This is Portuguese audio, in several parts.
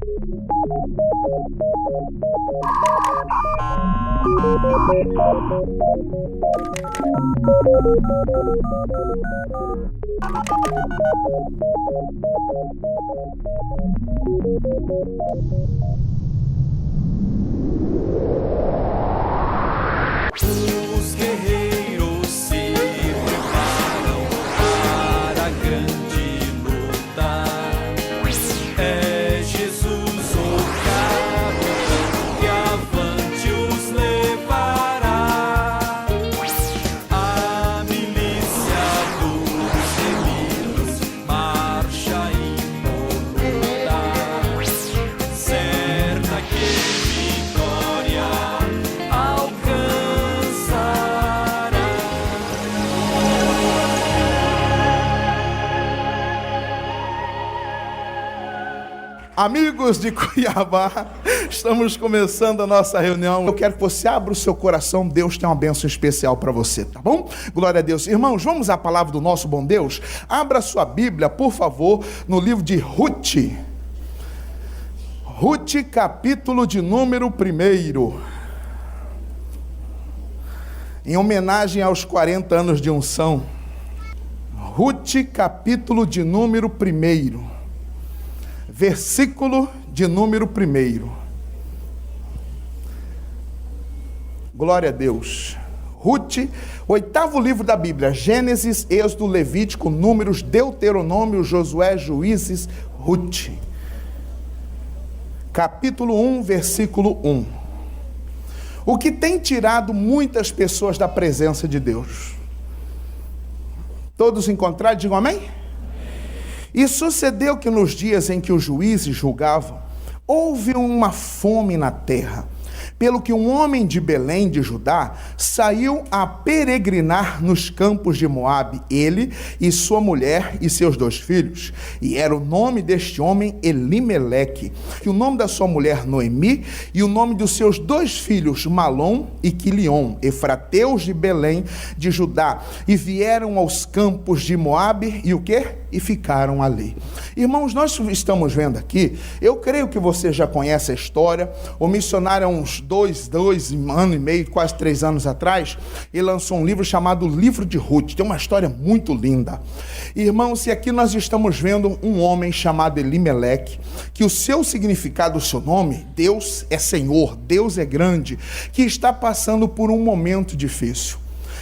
Os guerreiros se preparam para a grande luta. É Jesus o capitão que avante os levará. A milícia dos remidos marcha impoluta, certa que vitória alcançará. Amigos de Cuiabá, estamos começando a nossa reunião. Eu quero que você abra o seu coração. Deus tem uma bênção especial para você, tá bom? Glória a Deus. Irmãos, vamos à palavra do nosso bom Deus? Abra a sua Bíblia, por favor, no livro de Ruth. Ruth, capítulo de número 1. Em homenagem aos 40 anos de unção. Ruth, capítulo de número 1. Versículo de número 1. Glória a Deus. Ruth, 8º livro da Bíblia: Gênesis, Êxodo, Levítico, Números, Deuteronômio, Josué, Juízes, Ruth. Capítulo 1, versículo 1. O que tem tirado muitas pessoas da presença de Deus? Todos encontraram? Digam amém? E sucedeu que nos dias em que os juízes julgavam, houve uma fome na terra, pelo que um homem de Belém de Judá saiu a peregrinar nos campos de Moabe, ele e sua mulher e seus 2 filhos. E era o nome deste homem Elimeleque, e o nome da sua mulher Noemi, e o nome dos seus 2 filhos Malom e Quilion, efrateus de Belém de Judá. E vieram aos campos de Moabe, e o quê? E ficaram ali. Irmãos, nós estamos vendo aqui, eu creio que você já conhece a história. O missionário, há uns 2 anos e meio, quase 3 anos atrás, ele lançou um livro chamado Livro de Ruth. Tem uma história muito linda. Irmãos, e aqui nós estamos vendo um homem chamado Elimeleque, que o seu significado, o seu nome, Deus é Senhor, Deus é grande, que está passando por um momento difícil,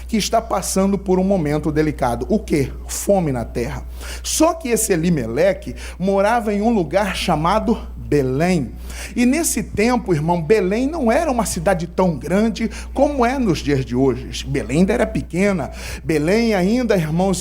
que está passando por um momento delicado. O quê? Fome na terra. Só que esse Elimeleque morava em um lugar chamado Belém. E nesse tempo, irmão, Belém não era uma cidade tão grande como é nos dias de hoje. Belém ainda era pequena. Belém ainda, irmãos,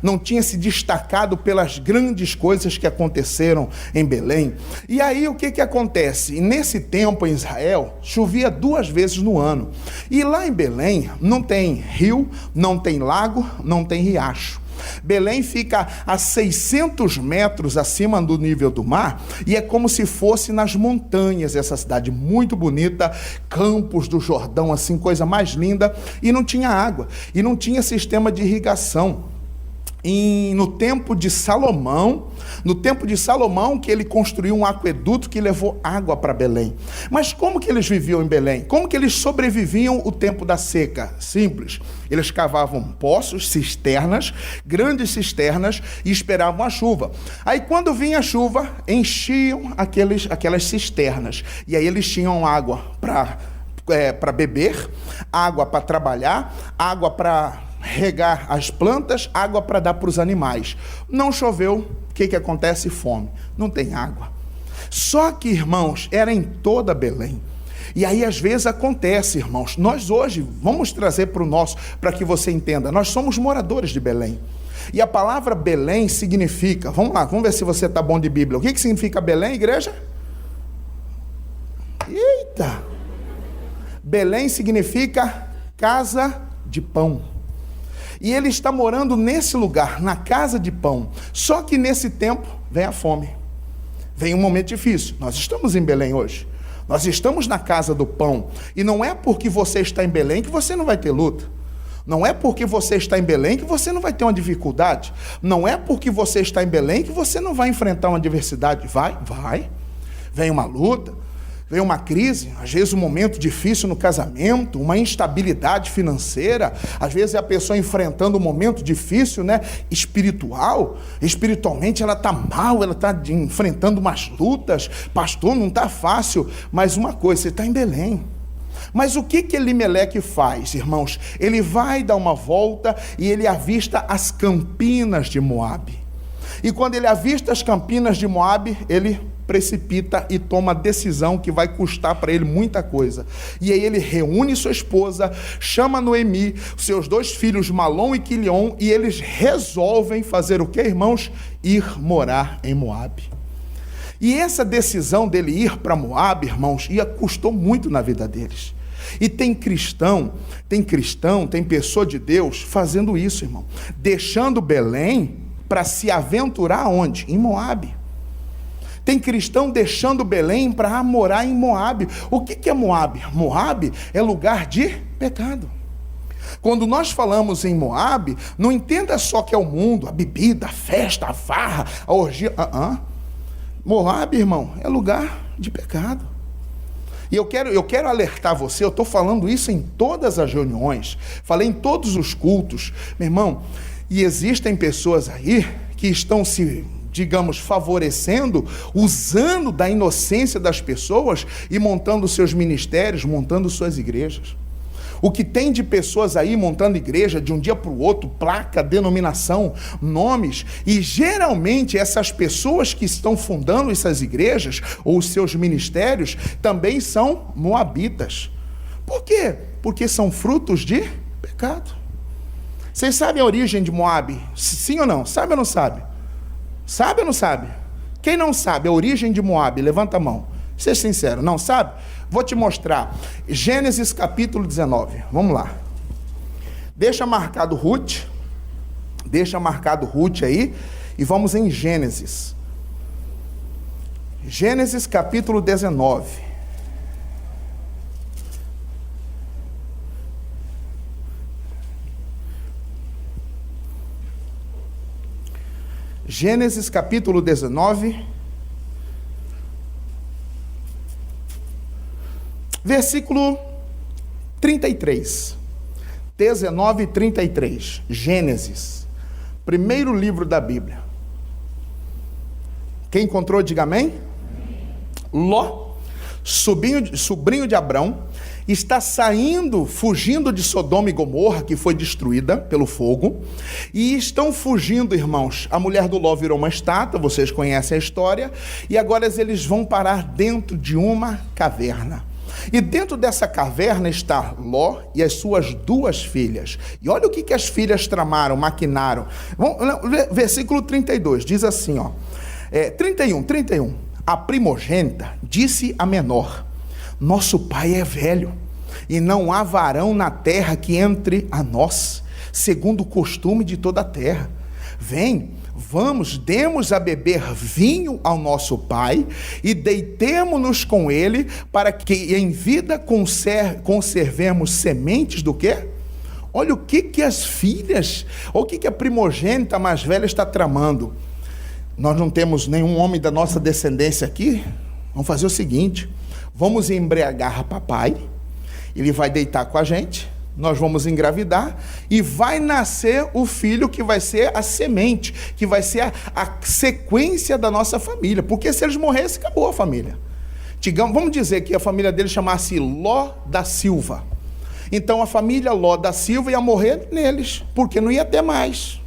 não tinha se destacado pelas grandes coisas que aconteceram em Belém. E aí o que acontece? Nesse tempo em Israel, chovia 2 vezes no ano. E lá em Belém não tem rio, não tem lago, não tem riacho. Belém fica a 600 metros acima do nível do mar, e é como se fosse nas montanhas. Essa cidade muito bonita, Campos do Jordão, assim, coisa mais linda, e não tinha água, e não tinha sistema de irrigação. No tempo de Salomão, que ele construiu um aqueduto que levou água para Belém. Mas como que eles viviam em Belém? Como que eles sobreviviam o tempo da seca? Simples. Eles cavavam poços, cisternas, grandes cisternas, e esperavam a chuva. Aí quando vinha a chuva, enchiam aquelas cisternas. E aí eles tinham água para beber, água para trabalhar, água para regar as plantas, água para dar para os animais. Não choveu, o que acontece? Fome. Não tem água. Só que, irmãos, era em toda Belém. E aí às vezes acontece, irmãos, nós hoje vamos trazer para que você entenda, nós somos moradores de Belém. E a palavra Belém significa, vamos lá, vamos ver se você está bom de Bíblia. O que significa Belém, igreja? Eita! Belém significa casa de pão. E ele está morando nesse lugar, na casa de pão. Só que nesse tempo vem a fome. Vem um momento difícil. Nós estamos em Belém hoje. Nós estamos na casa do pão. E não é porque você está em Belém que você não vai ter luta. Não é porque você está em Belém que você não vai ter uma dificuldade. Não é porque você está em Belém que você não vai enfrentar uma adversidade. Vai. vem uma luta, vem uma crise, às vezes um momento difícil no casamento, uma instabilidade financeira, às vezes é a pessoa enfrentando um momento difícil, né, espiritualmente ela está mal, ela está enfrentando umas lutas, pastor, não está fácil, mas uma coisa, você está em Belém. Mas o que Elimeleque faz, irmãos? Ele vai dar uma volta e ele avista as campinas de Moabe. E quando ele avista as campinas de Moabe, ele precipita e toma a decisão que vai custar para ele muita coisa. E aí ele reúne sua esposa, chama Noemi, seus 2 filhos Malom e Quilion, e eles resolvem fazer o que, irmãos? Ir morar em Moabe. E essa decisão dele ir para Moabe, irmãos, custou muito na vida deles. E tem pessoa de Deus fazendo isso, irmão. Deixando Belém para se aventurar onde? Em Moabe. Tem cristão deixando Belém para morar em Moabe. O que é Moabe? Moabe é lugar de pecado. Quando nós falamos em Moabe, não entenda só que é o mundo, a bebida, a festa, a farra, a orgia. Moabe, irmão, é lugar de pecado. E eu quero alertar você, eu estou falando isso em todas as reuniões, falei em todos os cultos, meu irmão, e existem pessoas aí que estão se, digamos, favorecendo, usando da inocência das pessoas e montando seus ministérios, montando suas igrejas. O que tem de pessoas aí montando igreja de um dia para o outro, placa, denominação, nomes, e geralmente essas pessoas que estão fundando essas igrejas ou os seus ministérios também são moabitas. Por quê? Porque são frutos de pecado. Vocês sabem a origem de Moabe? Sim ou não? Sabe ou não sabe? Sabe ou não sabe? Quem não sabe a origem de Moabe, levanta a mão. Seja sincero, não sabe? Vou te mostrar. Gênesis capítulo 19. Vamos lá. Deixa marcado Ruth aí e vamos em Gênesis. Gênesis capítulo 19. Gênesis capítulo 19. Versículo 33, 19 e 33, Gênesis, primeiro livro da Bíblia. Quem encontrou, diga amém. Ló, sobrinho de Abrão, está fugindo de Sodoma e Gomorra, que foi destruída pelo fogo, e estão fugindo, irmãos. A mulher do Ló virou uma estátua, vocês conhecem a história, e agora eles vão parar dentro de uma caverna. E dentro dessa caverna está Ló e as suas 2 filhas. E olha o que as filhas tramaram, maquinaram. Versículo 32, diz assim, 31. A primogênita disse à menor: nosso pai é velho, e não há varão na terra que entre a nós, segundo o costume de toda a terra. Vamos, demos a beber vinho ao nosso pai e deitemo-nos com ele, para que em vida conservemos sementes do quê? Olha o que as filhas, o que a primogênita mais velha está tramando. Nós não temos nenhum homem da nossa descendência aqui. Vamos fazer o seguinte: vamos embriagar papai, ele vai deitar com a gente, nós vamos engravidar e vai nascer o filho que vai ser a semente, que vai ser a sequência da nossa família, porque se eles morressem, acabou a família. Vamos dizer que a família dele chamasse Ló da Silva. Então a família Ló da Silva ia morrer neles, porque não ia ter mais.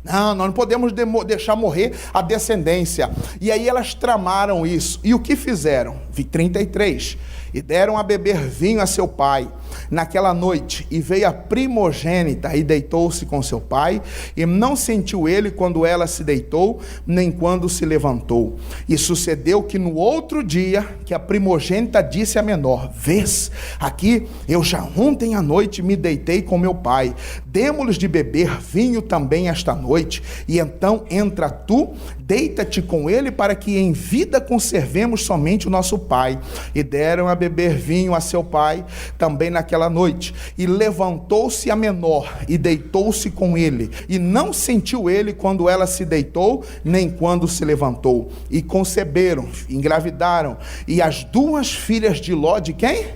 Não, nós não podemos deixar morrer a descendência. E aí elas tramaram isso. E o que fizeram? 33. E deram a beber vinho a seu pai naquela noite, e veio a primogênita e deitou-se com seu pai, e não sentiu ele quando ela se deitou, nem quando se levantou. E sucedeu que no outro dia, que a primogênita disse à menor: vês, aqui eu já ontem à noite me deitei com meu pai, demo-lhes de beber vinho também esta noite, e então entra tu, deita-te com ele, para que em vida conservemos somente o nosso pai. E deram a beber vinho a seu pai, também naquela noite, e levantou-se a menor, e deitou-se com ele, e não sentiu ele quando ela se deitou, nem quando se levantou. E conceberam, engravidaram, e as duas filhas de Ló, de quem?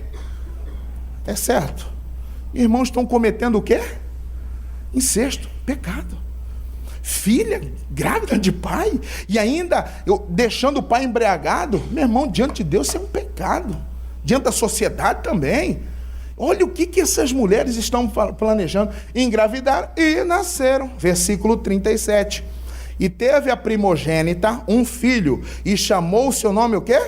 É certo. Irmãos, estão cometendo o quê? Incesto, pecado. Filha grávida de pai, e ainda deixando o pai embriagado. Meu irmão, diante de Deus isso é um pecado, diante da sociedade também. Olha o que essas mulheres estão planejando. Engravidaram e nasceram. Versículo 37. E teve a primogênita um filho, e chamou o seu nome o quê?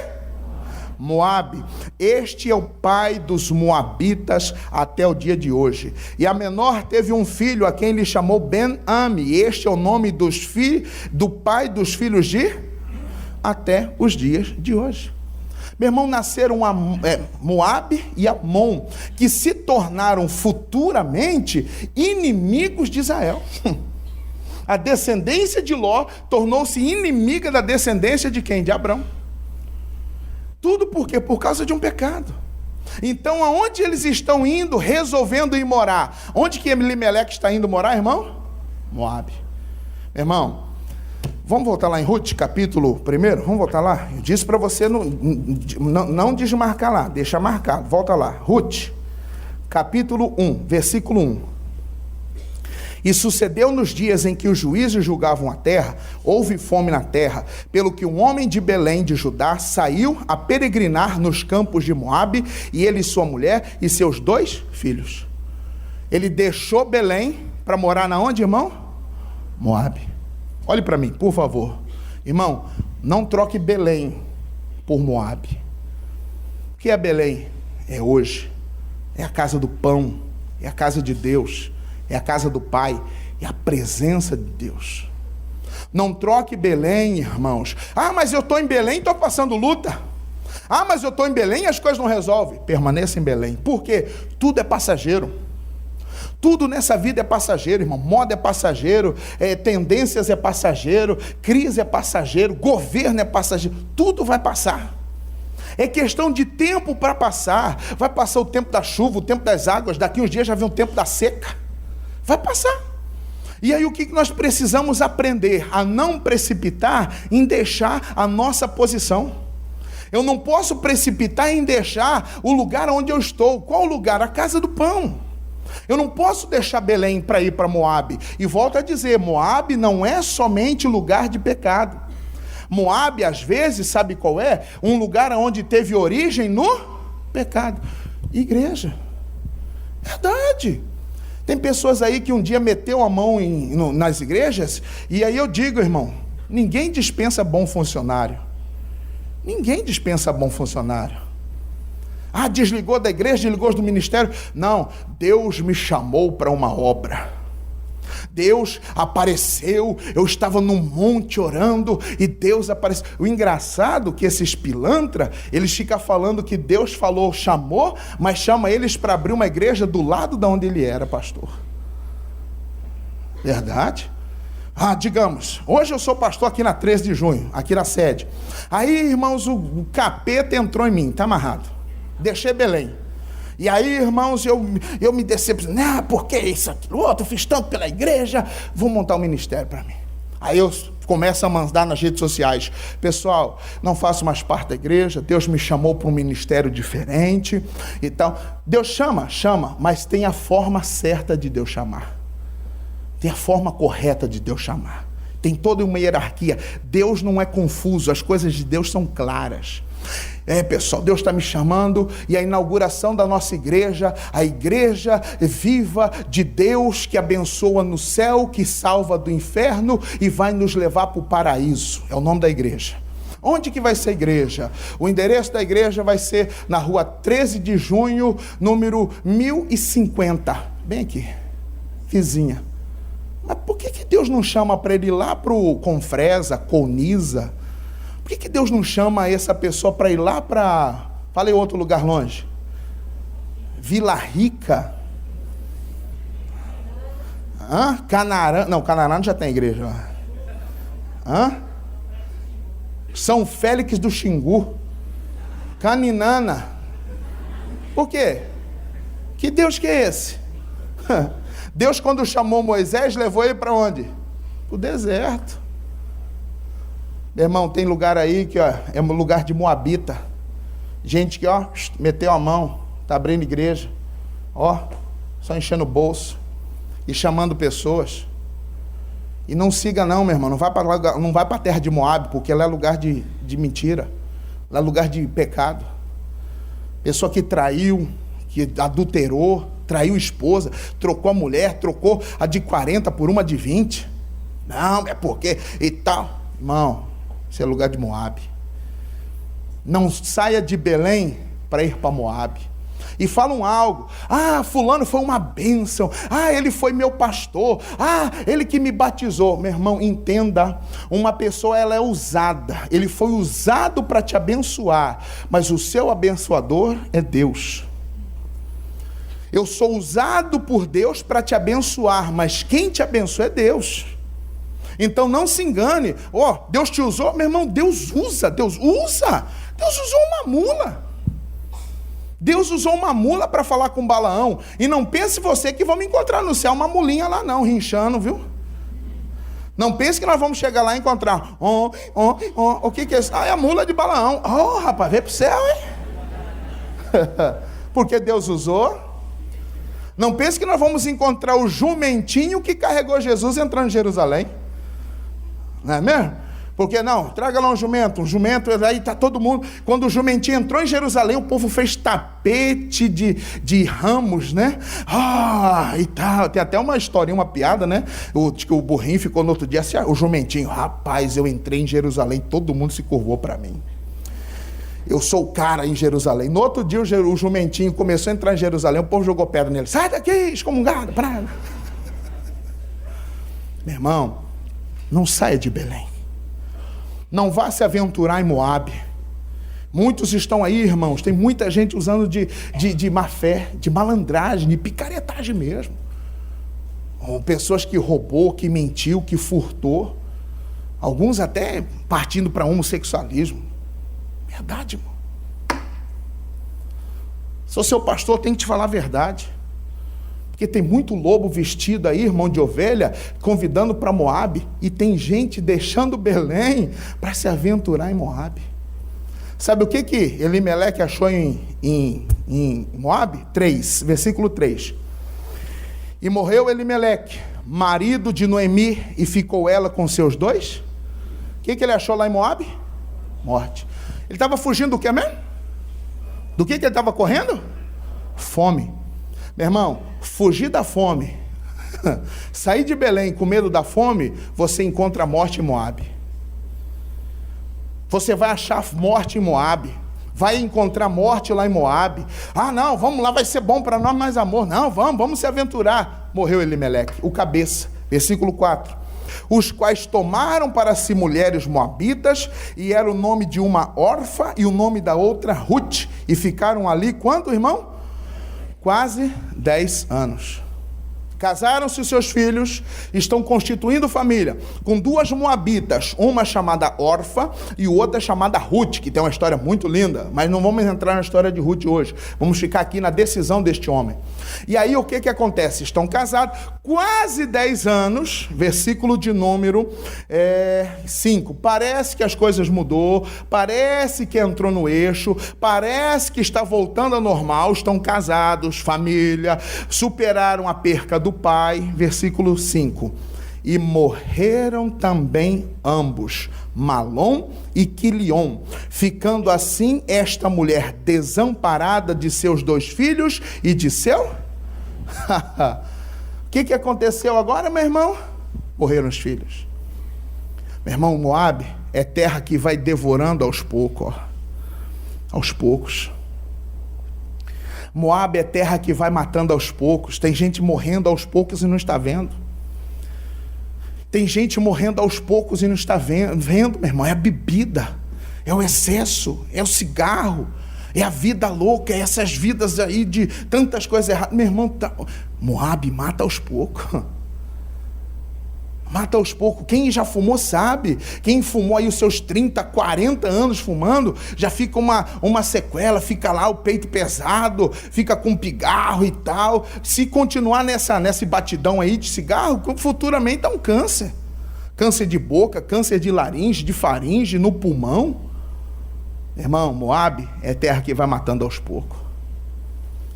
Moabe. Este é o pai dos moabitas até o dia de hoje. E a menor teve um filho, a quem lhe chamou Ben-Ami. Este é o nome do pai dos filhos de até os dias de hoje. Meu irmão, nasceram Moabe e Amon, que se tornaram futuramente inimigos de Israel. A descendência de Ló tornou-se inimiga da descendência de quem? De Abrão. Tudo por quê? Por causa de um pecado. Então, aonde eles estão indo, resolvendo ir morar? Onde que Elimeleque está indo morar, irmão? Moabe. Irmão, vamos voltar lá em Ruth, capítulo 1? Vamos voltar lá? Eu disse para você não desmarcar lá, deixa marcado. Volta lá. Ruth, capítulo 1, versículo 1. E sucedeu nos dias em que os juízes julgavam a terra, houve fome na terra, pelo que um homem de Belém de Judá saiu a peregrinar nos campos de Moabe, e ele e sua mulher e seus 2 filhos. Ele deixou Belém para morar na onde, irmão? Moabe. Olhe para mim, por favor. Irmão, não troque Belém por Moabe. O que é Belém? É hoje. É a casa do pão, é a casa de Deus, é a casa do Pai, é a presença de Deus. Não troque Belém, irmãos. Ah, mas eu estou em Belém e estou passando luta. Ah, mas eu estou em Belém e as coisas não resolvem. Permaneça em Belém. Por quê? Tudo é passageiro. Tudo nessa vida é passageiro, irmão. Moda é passageiro, tendências é passageiro, crise é passageiro, governo é passageiro. Tudo vai passar. É questão de tempo para passar. Vai passar o tempo da chuva, o tempo das águas. Daqui uns dias já vem o tempo da seca. Vai passar. E aí o que nós precisamos aprender? A não precipitar em deixar a nossa posição. Eu não posso precipitar em deixar o lugar onde eu estou. Qual lugar? A casa do pão. Eu não posso deixar Belém para ir para Moabe. E volto a dizer, Moabe não é somente lugar de pecado. Moabe, às vezes, sabe qual é? Um lugar onde teve origem no pecado. Igreja. Verdade. Tem pessoas aí que um dia meteu a mão nas igrejas, e aí eu digo, irmão, ninguém dispensa bom funcionário. Ninguém dispensa bom funcionário. Ah, desligou da igreja, desligou do ministério. Não, Deus me chamou para uma obra. Deus apareceu, eu estava num monte orando, e Deus apareceu. O engraçado é que esses pilantra, eles ficam falando que Deus falou, chamou, mas chama eles para abrir uma igreja do lado de onde ele era pastor. Verdade? Ah, digamos, hoje eu sou pastor aqui na 13 de junho, aqui na sede. Aí, irmãos, o capeta entrou em mim, está amarrado. Deixei Belém. E aí, irmãos, eu me decepcionei. Ah, porque isso, aquilo, outro, fiz tanto pela igreja, vou montar um ministério para mim. Aí eu começo a mandar nas redes sociais. Pessoal, não faço mais parte da igreja, Deus me chamou para um ministério diferente e tal. Deus chama, mas tem a forma certa de Deus chamar. Tem a forma correta de Deus chamar. Tem toda uma hierarquia. Deus não é confuso, as coisas de Deus são claras. Pessoal, Deus está me chamando, e a inauguração da nossa igreja, a igreja viva de Deus, que abençoa no céu, que salva do inferno e vai nos levar para o paraíso. É o nome da igreja. Onde que vai ser a igreja? O endereço da igreja vai ser na rua 13 de junho, número 1050. Bem aqui, vizinha. Mas por que Deus não chama para ele ir lá para o Confresa, Conisa? Por que Deus não chama essa pessoa para ir lá para... Falei outro lugar longe. Vila Rica. Canarana. Não, Canarana já tem igreja lá. São Félix do Xingu. Caninana. Por quê? Que Deus que é esse? Deus, quando chamou Moisés, levou ele para onde? Para o deserto. Meu irmão, tem lugar aí que ó, é um lugar de moabita. Gente que ó, meteu a mão, está abrindo igreja, ó, só enchendo o bolso e chamando pessoas. E não siga não, meu irmão, não vai para a terra de Moabe, porque lá é lugar de mentira, lá é lugar de pecado. Pessoa que traiu, que adulterou, traiu a esposa, trocou a mulher, trocou a de 40 por uma de 20. Não, é porque e tal. Irmão, isso é lugar de Moabe. Não saia de Belém para ir para Moabe. E falam algo, fulano foi uma bênção, ele foi meu pastor, ele que me batizou. Meu irmão, entenda, uma pessoa ela é usada, ele foi usado para te abençoar, mas o seu abençoador é Deus. Eu sou usado por Deus para te abençoar, mas quem te abençoa é Deus. Então não se engane, Deus te usou, meu irmão, Deus usa, Deus usou uma mula. Deus usou uma mula para falar com Balaão. E não pense você que vamos encontrar no céu uma mulinha lá não, rinchando, viu? Não pense que nós vamos chegar lá e encontrar. O que é isso? É a mula de Balaão. Rapaz, vem pro céu, hein? Porque Deus usou. Não pense que nós vamos encontrar o jumentinho que carregou Jesus entrando em Jerusalém. Não é mesmo? Porque não, traga lá um jumento, aí está todo mundo. Quando o jumentinho entrou em Jerusalém, o povo fez tapete de ramos, né? E tal. Tem até uma historinha, uma piada, né? O burrinho ficou no outro dia assim, o jumentinho, rapaz, eu entrei em Jerusalém, todo mundo se curvou para mim. Eu sou o cara em Jerusalém. No outro dia o jumentinho começou a entrar em Jerusalém, o povo jogou pedra nele. Sai daqui, excomungado, praga. Meu irmão, não saia de Belém. Não vá se aventurar em Moabe. Muitos estão aí, irmãos. Tem muita gente usando de má fé, de malandragem, de picaretagem mesmo. Pessoas que roubou, que mentiu, que furtou. Alguns até partindo para homossexualismo. Verdade, irmão. Sou seu pastor, tem que te falar a verdade. Porque tem muito lobo vestido aí, irmão de ovelha, convidando para Moabe, e tem gente deixando Belém para se aventurar em Moabe. Sabe o que Elimeleque achou em Moabe? 3, versículo 3. E morreu Elimeleque, marido de Noemi, e ficou ela com seus 2? O que ele achou lá em Moabe? Morte. Ele estava fugindo do que mesmo? Do que ele estava correndo? Fome. Meu irmão, fugir da fome, sair de Belém com medo da fome, você encontra a morte em Moabe. Você vai achar morte em Moabe, vai encontrar morte lá em Moabe. Não, vamos lá, vai ser bom para nós, mais amor. Não, vamos se aventurar. Morreu Elimeleque, o cabeça, versículo 4. Os quais tomaram para si mulheres moabitas, e era o nome de uma órfã e o nome da outra Ruth, e ficaram ali, quanto, irmão? Quase 10 anos. Casaram-se os seus filhos, estão constituindo família com 2 moabitas, uma chamada Orfa e outra chamada Ruth, que tem uma história muito linda, mas não vamos entrar na história de Ruth hoje, vamos ficar aqui na decisão deste homem. E aí o que acontece? Estão casados quase 10 anos, versículo de número 5, parece que as coisas mudou, parece que entrou no eixo, parece que está voltando ao normal, estão casados, família, superaram a perca do pai, versículo 5, e morreram também ambos, Malom e Quilion, ficando assim esta mulher desamparada de seus 2 filhos e de seu... O que aconteceu agora, meu irmão? Morreram os filhos. Meu irmão, Moabe é terra que vai devorando aos poucos, aos poucos. Moabe é terra que vai matando aos poucos. Tem gente morrendo aos poucos e não está vendo. Tem gente morrendo aos poucos e não está vendo, meu irmão. É a bebida, é o excesso, é o cigarro, é a vida louca, é essas vidas aí de tantas coisas erradas. Meu irmão, Moabe mata aos poucos. mata aos poucos. Quem já fumou sabe. Quem fumou aí os seus 30, 40 anos fumando, já fica uma sequela, fica lá o peito pesado, fica com pigarro e tal. Se continuar nessa batidão aí de cigarro, futuramente dá um câncer. Câncer de boca, câncer de laringe, de faringe, no pulmão. Irmão, Moabe é terra que vai matando aos poucos.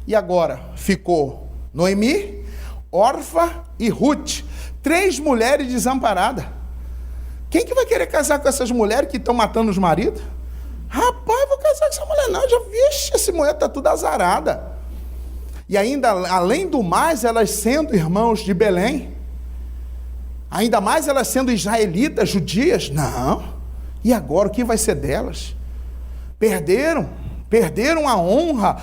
E agora ficou Noemi, Orfa e Ruth, 3 mulheres desamparadas. Quem que vai querer casar com essas mulheres que estão matando os maridos? Rapaz, vou casar com essa mulher não, já vi, essa mulher está tudo azarada. E ainda, além do mais, elas sendo irmãos de Belém, ainda mais elas sendo israelitas, judias, não. E agora o que vai ser delas? Perderam a honra,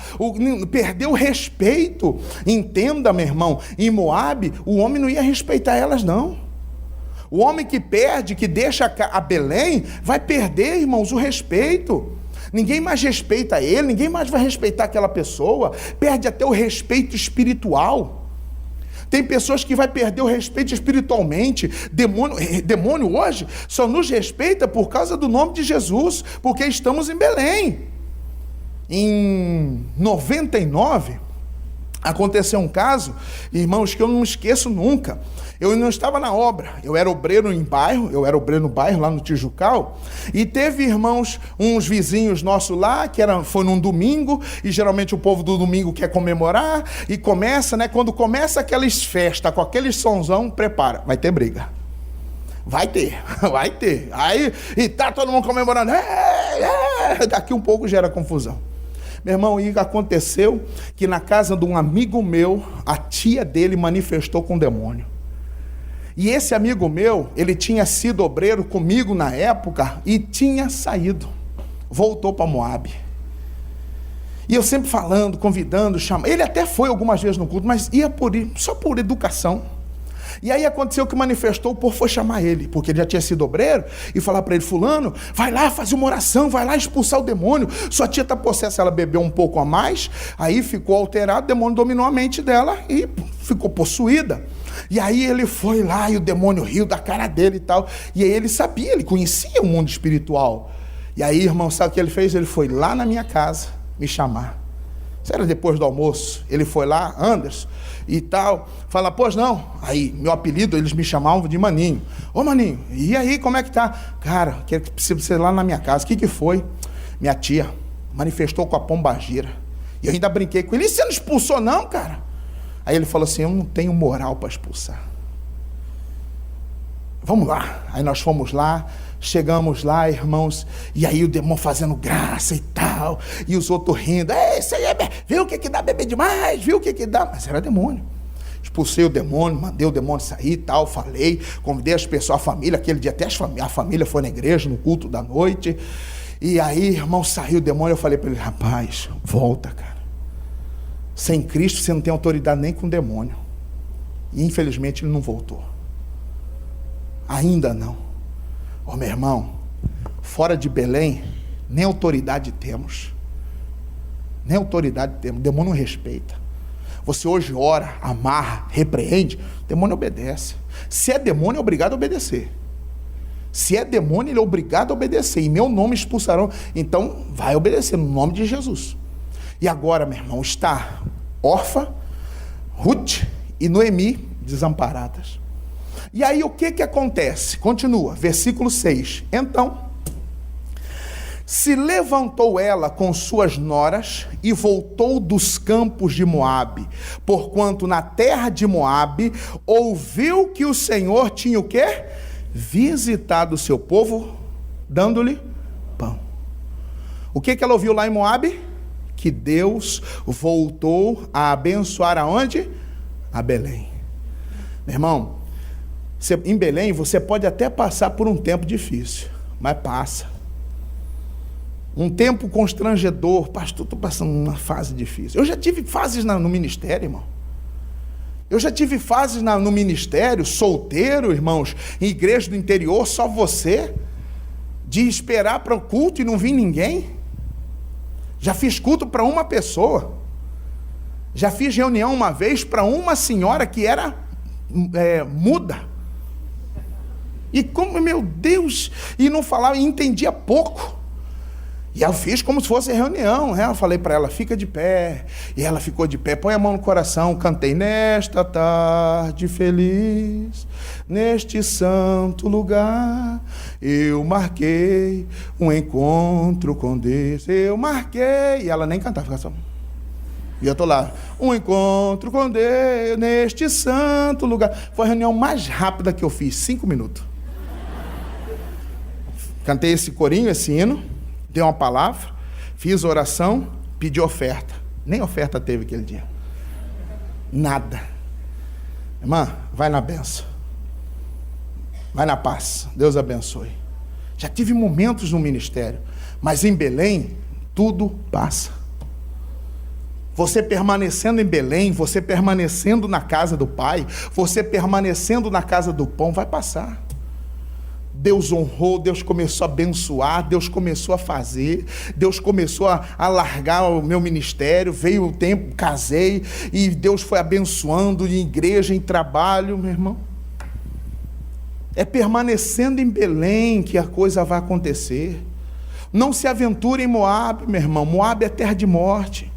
perdeu o respeito. Entenda, meu irmão, em Moabe, o homem não ia respeitar elas, não. O homem que perde, que deixa a Belém, vai perder, irmãos, o respeito. Ninguém mais respeita ele, ninguém mais vai respeitar aquela pessoa, perde até o respeito espiritual. Tem pessoas que vai perder o respeito espiritualmente. Demônio hoje só nos respeita por causa do nome de Jesus, porque estamos em Belém. Em 99, aconteceu um caso, irmãos, que eu não esqueço nunca. Eu não estava na obra, eu era obreiro no bairro, lá no Tijucal, e teve, irmãos, uns vizinhos nossos lá, foi num domingo, e geralmente o povo do domingo quer comemorar, e começa, né, quando começa aquelas festas, com aquele sonzão, prepara, vai ter briga. Vai ter. Aí, e tá todo mundo comemorando, daqui um pouco gera confusão. Meu irmão, e aconteceu que na casa de um amigo meu, a tia dele manifestou com demônio. E esse amigo meu, ele tinha sido obreiro comigo na época e tinha saído, voltou para Moabe. E eu sempre falando, convidando, chamando. Ele até foi algumas vezes no culto, mas ia só por educação. E aí aconteceu que manifestou, o povo foi chamar ele, porque ele já tinha sido obreiro, e falar para ele, fulano, vai lá fazer uma oração, vai lá expulsar o demônio, sua tia está possessa, ela bebeu um pouco a mais, aí ficou alterado, o demônio dominou a mente dela e ficou possuída. E aí ele foi lá e o demônio riu da cara dele e tal, e aí ele sabia, ele conhecia o mundo espiritual. E aí, irmão, sabe o que ele fez? Ele foi lá na minha casa me chamar. Isso era depois do almoço. Ele foi lá, Anderson, e tal, fala, pois não. Aí, meu apelido, eles me chamavam de Maninho. Ô Maninho, e aí, como é que tá? Cara, que precisa ser lá na minha casa. O que foi? Minha tia manifestou com a pombagira. E eu ainda brinquei com ele. E você não expulsou não, cara? Aí ele falou assim, eu não tenho moral para expulsar. Vamos lá. Aí nós fomos lá, chegamos lá, irmãos, e aí o demônio fazendo graça e tal, e os outros rindo, isso aí viu o que dá beber demais, viu o que dá, mas era demônio. Expulsei o demônio, mandei o demônio sair e tal, falei, convidei as pessoas, a família, aquele dia até a família foi na igreja, no culto da noite, e aí, irmão, saiu o demônio, eu falei para ele, rapaz, volta, cara, sem Cristo você não tem autoridade nem com o demônio, e infelizmente ele não voltou, ainda não. Meu irmão, fora de Belém, nem autoridade temos. Nem autoridade temos. O demônio não respeita. Você hoje ora, amarra, repreende, o demônio obedece. Se é demônio, é obrigado a obedecer. Se é demônio, ele é obrigado a obedecer. Em meu nome expulsarão. Então, vai obedecer no nome de Jesus. E agora, meu irmão, está Orfa, Ruth e Noemi desamparadas. E aí o que acontece? Continua, versículo 6. Então, se levantou ela com suas noras e voltou dos campos de Moabe, porquanto na terra de Moabe ouviu que o Senhor tinha o quê? Visitado o seu povo, dando-lhe pão. O que ela ouviu lá em Moabe? Que Deus voltou a abençoar aonde? A Belém. Meu irmão, em Belém você pode até passar por um tempo difícil, mas passa. Um tempo constrangedor, pastor, estou passando uma fase difícil. Eu já tive fases no ministério, irmão. Eu já tive fases no ministério, solteiro, irmãos, em igreja do interior, só você, de esperar para o culto e não vir ninguém. Já fiz culto para uma pessoa. Já fiz reunião uma vez para uma senhora que era muda. E como, meu Deus, e não falava, e entendia pouco. E eu fiz como se fosse reunião, né? Eu falei para ela, fica de pé. E ela ficou de pé, põe a mão no coração. Cantei, nesta tarde feliz, neste santo lugar, eu marquei um encontro com Deus. Eu marquei. E ela nem cantava, ficava só. E eu estou lá, um encontro com Deus, neste santo lugar. Foi a reunião mais rápida que eu fiz, 5 minutos. Cantei esse corinho, esse hino, dei uma palavra, fiz oração, pedi oferta. Nem oferta teve aquele dia. Nada. Irmã, vai na benção. Vai na paz. Deus abençoe. Já tive momentos no ministério, mas em Belém, tudo passa. Você permanecendo em Belém, você permanecendo na casa do Pai, você permanecendo na casa do pão, vai passar. Deus honrou, Deus começou a abençoar, Deus começou a fazer, Deus começou a alargar o meu ministério, veio o tempo, casei, e Deus foi abençoando em igreja, em trabalho, meu irmão. É permanecendo em Belém que a coisa vai acontecer. Não se aventure em Moabe, meu irmão. Moabe é terra de morte.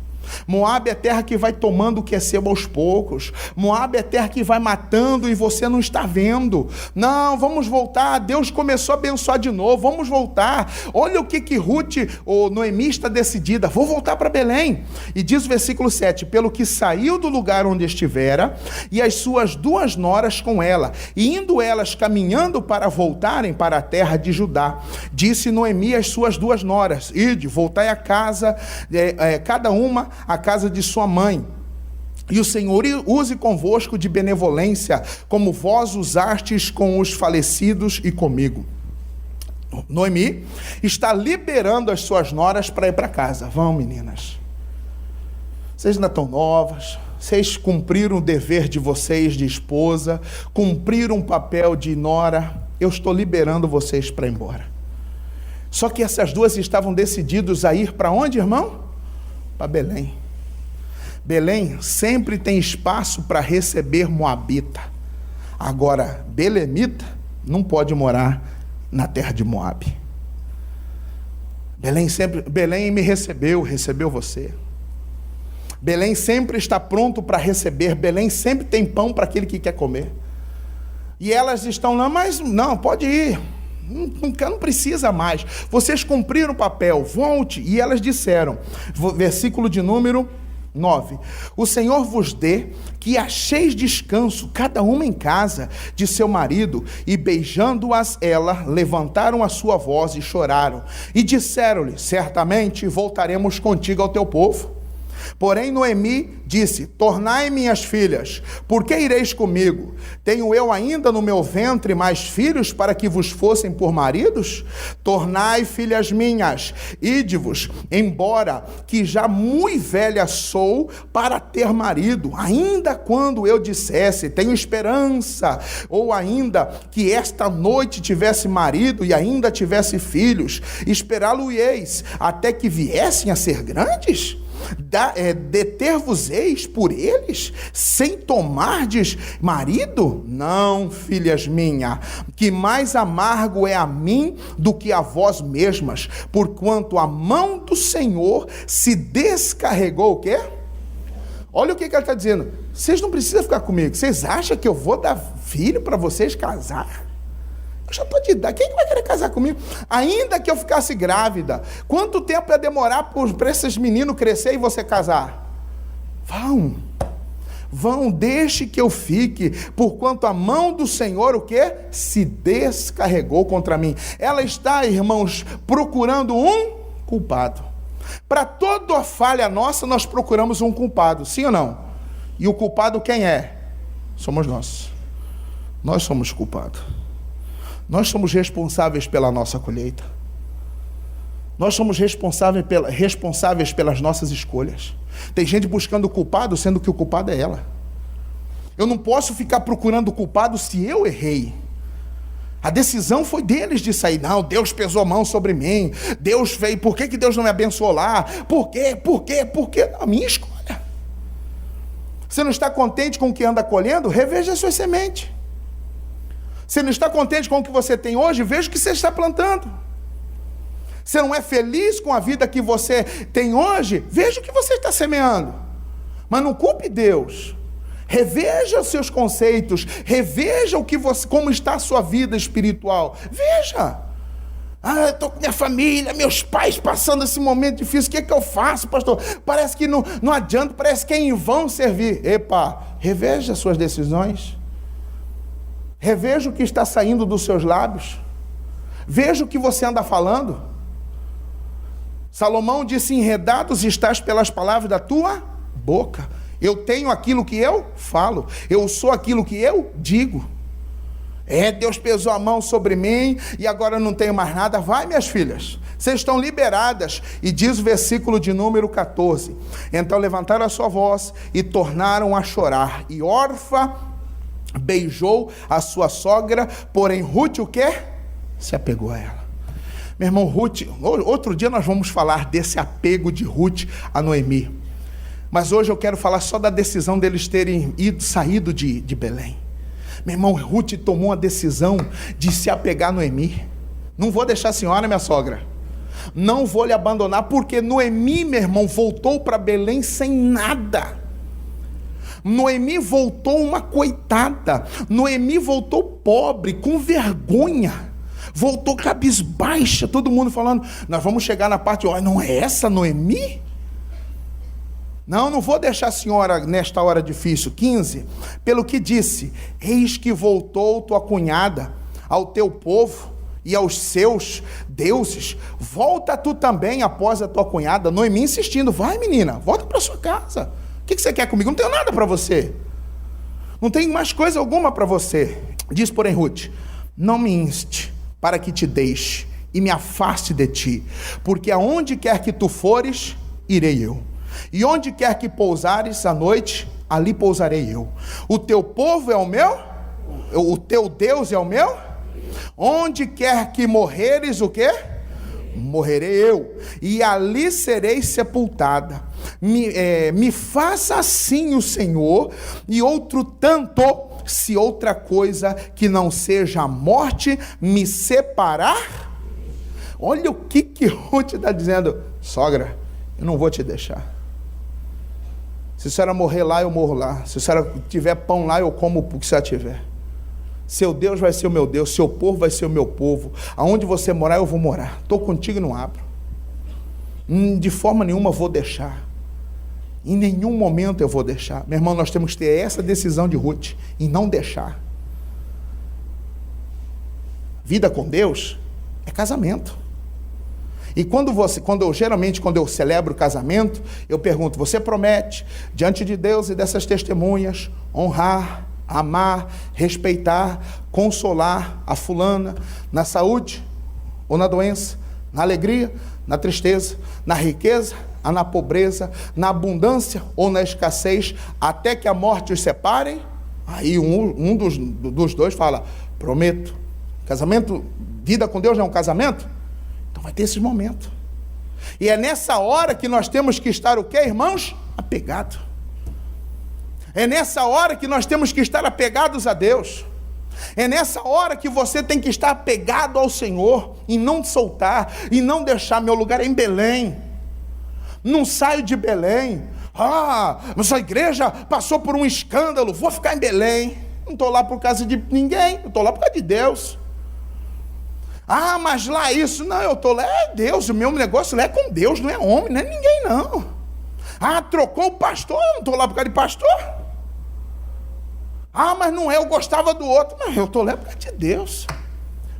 Moabe é terra que vai tomando o que é seu aos poucos. Moabe é terra que vai matando e você não está vendo. Não, vamos voltar. Deus começou a abençoar de novo. Vamos voltar. Olha o que Ruth, ou Noemi, está decidida. Vou voltar para Belém. E diz o versículo 7: pelo que saiu do lugar onde estivera, e as suas 2 noras com ela, e indo elas caminhando para voltarem para a terra de Judá, disse Noemi às suas 2 noras: ide, voltai a casa, cada uma a casa de sua mãe, e o Senhor use convosco de benevolência, como vós usastes com os falecidos e comigo. Noemi está liberando as suas noras para ir para casa. Vão, meninas, vocês ainda estão novas, vocês cumpriram o dever de vocês de esposa, cumpriram um papel de nora, eu estou liberando vocês para ir embora. Só que essas 2 estavam decididos a ir para onde, irmão? Para Belém. Belém sempre tem espaço para receber moabita. Agora, belemita não pode morar na terra de Moabe. Belém me recebeu você. Belém sempre está pronto para receber. Belém sempre tem pão para aquele que quer comer. E elas estão lá, mas não, pode ir. Não precisa mais. Vocês cumpriram o papel, volte. E elas disseram, versículo de número 9: o Senhor vos dê que acheis descanso, cada uma em casa de seu marido. E beijando-as ela, levantaram a sua voz e choraram. E disseram-lhe: certamente voltaremos contigo ao teu povo. Porém Noemi disse: tornai minhas filhas, por que ireis comigo? Tenho eu ainda no meu ventre mais filhos para que vos fossem por maridos? Tornai, filhas minhas, ide-vos, embora que já muito velha sou para ter marido, ainda quando eu dissesse, tenho esperança, ou ainda que esta noite tivesse marido e ainda tivesse filhos, esperá-lo-eis até que viessem a ser grandes? Deter-vos-eis por eles, sem tomardes marido? Não, filhas minhas, que mais amargo é a mim do que a vós mesmas, porquanto a mão do Senhor se descarregou, o quê? Olha o que ela está dizendo: vocês não precisam ficar comigo, vocês acham que eu vou dar filho para vocês casar? Eu já estou de idade, quem vai querer casar comigo? Ainda que eu ficasse grávida, quanto tempo ia demorar para esses meninos crescer e você casar? Vão, deixe que eu fique, porquanto a mão do Senhor, o quê? Se descarregou contra mim. Ela está, irmãos, procurando um culpado. Para toda falha nossa, nós procuramos um culpado, sim ou não? E o culpado quem é? Somos nós. Nós somos culpados. Nós somos responsáveis pela nossa colheita. Nós somos responsáveis pelas nossas escolhas. Tem gente buscando o culpado, sendo que o culpado é ela. Eu não posso ficar procurando o culpado se eu errei. A decisão foi deles de sair. Não, Deus pesou a mão sobre mim. Deus veio. Por que Deus não me abençoou lá? Por quê? A minha escolha. Você não está contente com o que anda colhendo? Reveja as suas sementes. Você não está contente com o que você tem hoje? Veja o que você está plantando. Você não é feliz com a vida que você tem hoje? Veja o que você está semeando. Mas não culpe Deus. Reveja os seus conceitos. Reveja como está a sua vida espiritual. Veja. Eu estou com minha família, meus pais passando esse momento difícil. O que é que eu faço, pastor? Parece que não adianta, parece que é em vão servir. Epa, reveja as suas decisões. Reveja o que está saindo dos seus lábios. Veja o que você anda falando. Salomão disse: enredados estás pelas palavras da tua boca. Eu tenho aquilo que eu falo. Eu sou aquilo que eu digo. Deus pesou a mão sobre mim e agora eu não tenho mais nada. Vai, minhas filhas, vocês estão liberadas. E diz o versículo de número 14: então levantaram a sua voz e tornaram a chorar. E Orfa beijou a sua sogra, porém Ruth o quê? Se apegou a ela. Meu irmão, Ruth, outro dia nós vamos falar desse apego de Ruth a Noemi. Mas hoje eu quero falar só da decisão deles terem saído de Belém. Meu irmão, Ruth tomou a decisão de se apegar a Noemi. Não vou deixar a senhora, minha sogra. Não vou lhe abandonar, porque Noemi, meu irmão, voltou para Belém sem nada. Noemi voltou uma coitada. Noemi voltou pobre, com vergonha. Voltou cabisbaixa, todo mundo falando, nós vamos chegar na parte, não é essa Noemi? Não vou deixar a senhora nesta hora difícil. 15, pelo que disse, eis que voltou tua cunhada ao teu povo e aos seus deuses, volta tu também após a tua cunhada. Noemi insistindo, vai menina, volta para sua casa. O que você quer comigo? Não tenho nada para você. Não tenho mais coisa alguma para você. Diz, porém, Ruth, não me inste para que te deixe e me afaste de ti, porque aonde quer que tu fores, irei eu. E onde quer que pousares à noite, ali pousarei eu. O teu povo é o meu, o teu Deus é o meu. Onde quer que morreres, o quê? Morrerei eu, e ali serei sepultada. Me faça assim o Senhor, e outro tanto, se outra coisa que não seja a morte me separar. Olha o que Ruth está dizendo. Sogra, eu não vou te deixar. Se a senhora morrer lá, eu morro lá. Se a senhora tiver pão lá, eu como o que a senhora tiver. Seu Deus vai ser o meu Deus, seu povo vai ser o meu povo. Aonde você morar, eu vou morar. Estou contigo e não abro. De forma nenhuma vou deixar. Em nenhum momento eu vou deixar. Meu irmão, nós temos que ter essa decisão de Ruth, em não deixar. Vida com Deus é casamento. E quando eu celebro o casamento, eu pergunto, você promete, diante de Deus e dessas testemunhas, honrar, amar, respeitar, consolar a fulana, na saúde ou na doença, na alegria, na tristeza, na riqueza, na pobreza, na abundância ou na escassez, até que a morte os separe? Aí um dos dois fala, prometo. Casamento, vida com Deus não é um casamento? Então vai ter esse momento. E é nessa hora que nós temos que estar o quê, irmãos? Apegado. É nessa hora que nós temos que estar apegados a Deus. É nessa hora que você tem que estar apegado ao Senhor e não soltar, e não deixar. Meu lugar é em Belém. Não saio de Belém. Mas a igreja passou por um escândalo, vou ficar em Belém. Não estou lá por causa de ninguém, eu estou lá por causa de Deus. Mas lá isso, não, eu estou lá, é Deus, o meu negócio lá é com Deus, não é homem, não é ninguém não. Trocou o pastor, eu não estou lá por causa de pastor. Mas não é, eu gostava do outro. Não, eu estou lá por causa de Deus.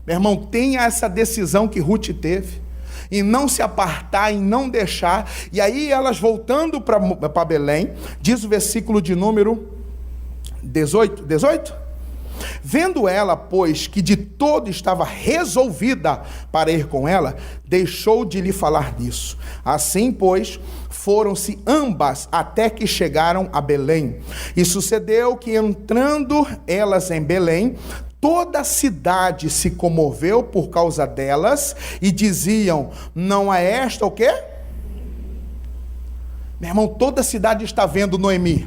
Meu irmão, tenha essa decisão que Ruth teve, e não se apartar, e não deixar. E aí elas voltando para Belém, diz o versículo de número 18. Vendo ela, pois, que de todo estava resolvida para ir com ela, deixou de lhe falar nisso. Assim, pois, foram-se ambas até que chegaram a Belém. E sucedeu que, entrando elas em Belém, toda a cidade se comoveu por causa delas, e diziam, não é esta o quê? Meu irmão, toda a cidade está vendo Noemi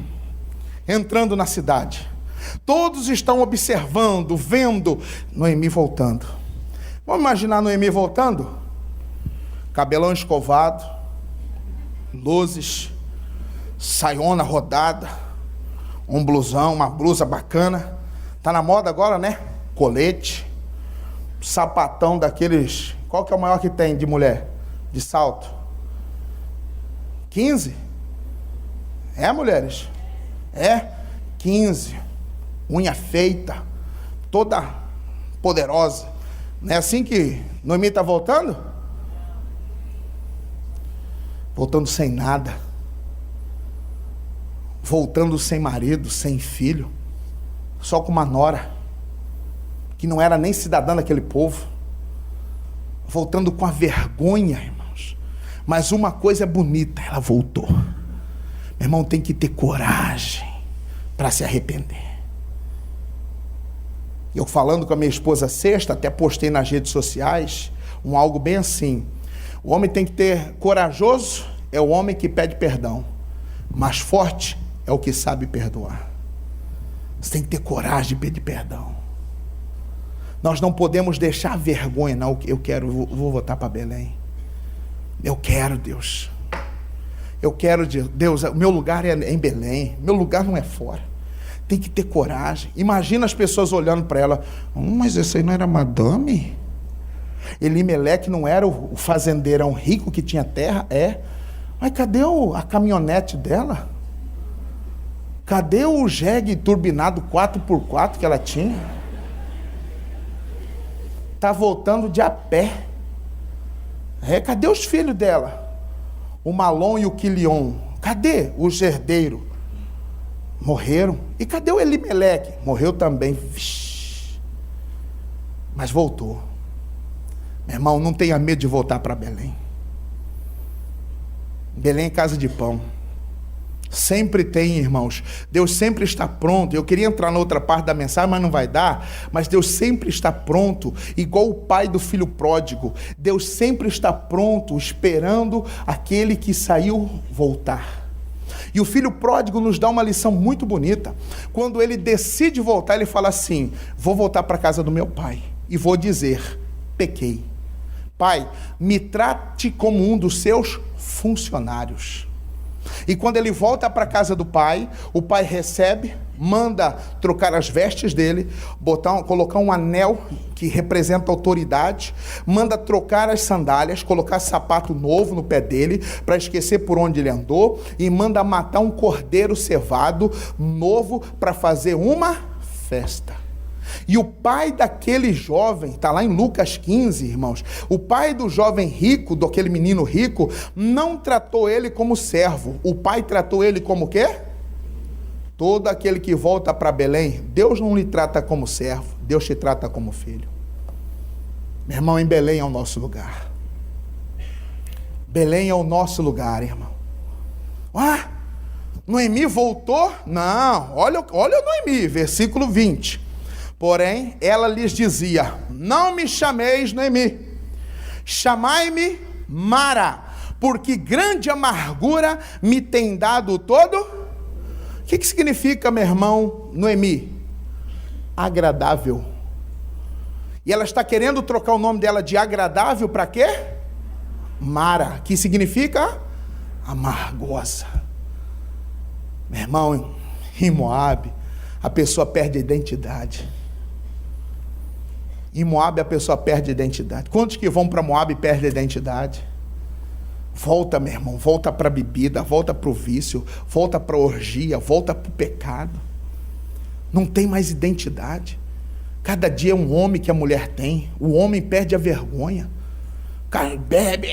entrando na cidade. Todos estão observando, vendo Noemi voltando. Vamos imaginar Noemi voltando? Cabelão escovado, luzes, saiona rodada, um blusão, uma blusa bacana. Tá na moda agora, né? Colete, sapatão daqueles... Qual que é o maior que tem de mulher? De salto? 15? É, mulheres? É? 15. Unha feita, toda poderosa. Não é assim que Noemi está voltando? Voltando sem nada. Voltando sem marido, sem filho. Só com uma nora, que não era nem cidadã daquele povo. Voltando com a vergonha, irmãos. Mas uma coisa é bonita, ela voltou. Meu irmão, tem que ter coragem para se arrepender. Eu falando com a minha esposa sexta, até postei nas redes sociais, algo bem assim. O homem tem que ter corajoso, é o homem que pede perdão. Mas forte é o que sabe perdoar. Você tem que ter coragem de pedir perdão. Nós não podemos deixar a vergonha. Não, vou voltar para Belém. Eu quero, Deus. Eu quero, Deus, o meu lugar é em Belém. Meu lugar não é fora. Tem que ter coragem. Imagina as pessoas olhando para ela. Mas esse aí não era madame? Elimeleque não era o fazendeirão rico que tinha terra? É. Mas cadê a caminhonete dela? Cadê o jegue turbinado 4x4 que ela tinha? Está voltando de a pé. Cadê os filhos dela? O Malom e o Quilion. Cadê os herdeiros? Morreram. E cadê o Elimeleque? Morreu também. Vixe. Mas voltou. Meu irmão, não tenha medo de voltar para Belém. Belém é casa de pão. Sempre tem, irmãos. Deus sempre está pronto. Eu queria entrar na outra parte da mensagem, mas não vai dar. Mas Deus sempre está pronto, igual o pai do filho pródigo. Deus sempre está pronto, esperando aquele que saiu voltar. E o filho pródigo nos dá uma lição muito bonita. Quando ele decide voltar, ele fala assim: vou voltar para a casa do meu pai e vou dizer: pequei. Pai, me trate como um dos seus funcionários. E quando ele volta para a casa do pai, o pai recebe, manda trocar as vestes dele, colocar um anel que representa autoridade, manda trocar as sandálias, colocar sapato novo no pé dele, para esquecer por onde ele andou, e manda matar um cordeiro cevado novo para fazer uma festa. E o pai daquele jovem, está lá em Lucas 15, irmãos, o pai do jovem rico, daquele menino rico, não tratou ele como servo. O pai tratou ele como o quê? Todo aquele que volta para Belém, Deus não lhe trata como servo, Deus te trata como filho. Meu irmão, em Belém é o nosso lugar. Belém é o nosso lugar, irmão. Noemi voltou? Não, olha Noemi, versículo 20. Porém, ela lhes dizia: não me chameis Noemi, chamai-me Mara, porque grande amargura me tem dado todo. O que significa, meu irmão, Noemi? Agradável. E ela está querendo trocar o nome dela de agradável para quê? Mara, que significa amargosa. Meu irmão, em Moabe, a pessoa perde a identidade. Em Moabe a pessoa perde a identidade. Quantos que vão para Moabe e perdem a identidade? Volta, meu irmão, volta para a bebida, volta para o vício, volta para a orgia, volta para o pecado. Não tem mais identidade. Cada dia é um homem que a mulher tem. O homem perde a vergonha. O cara bebe,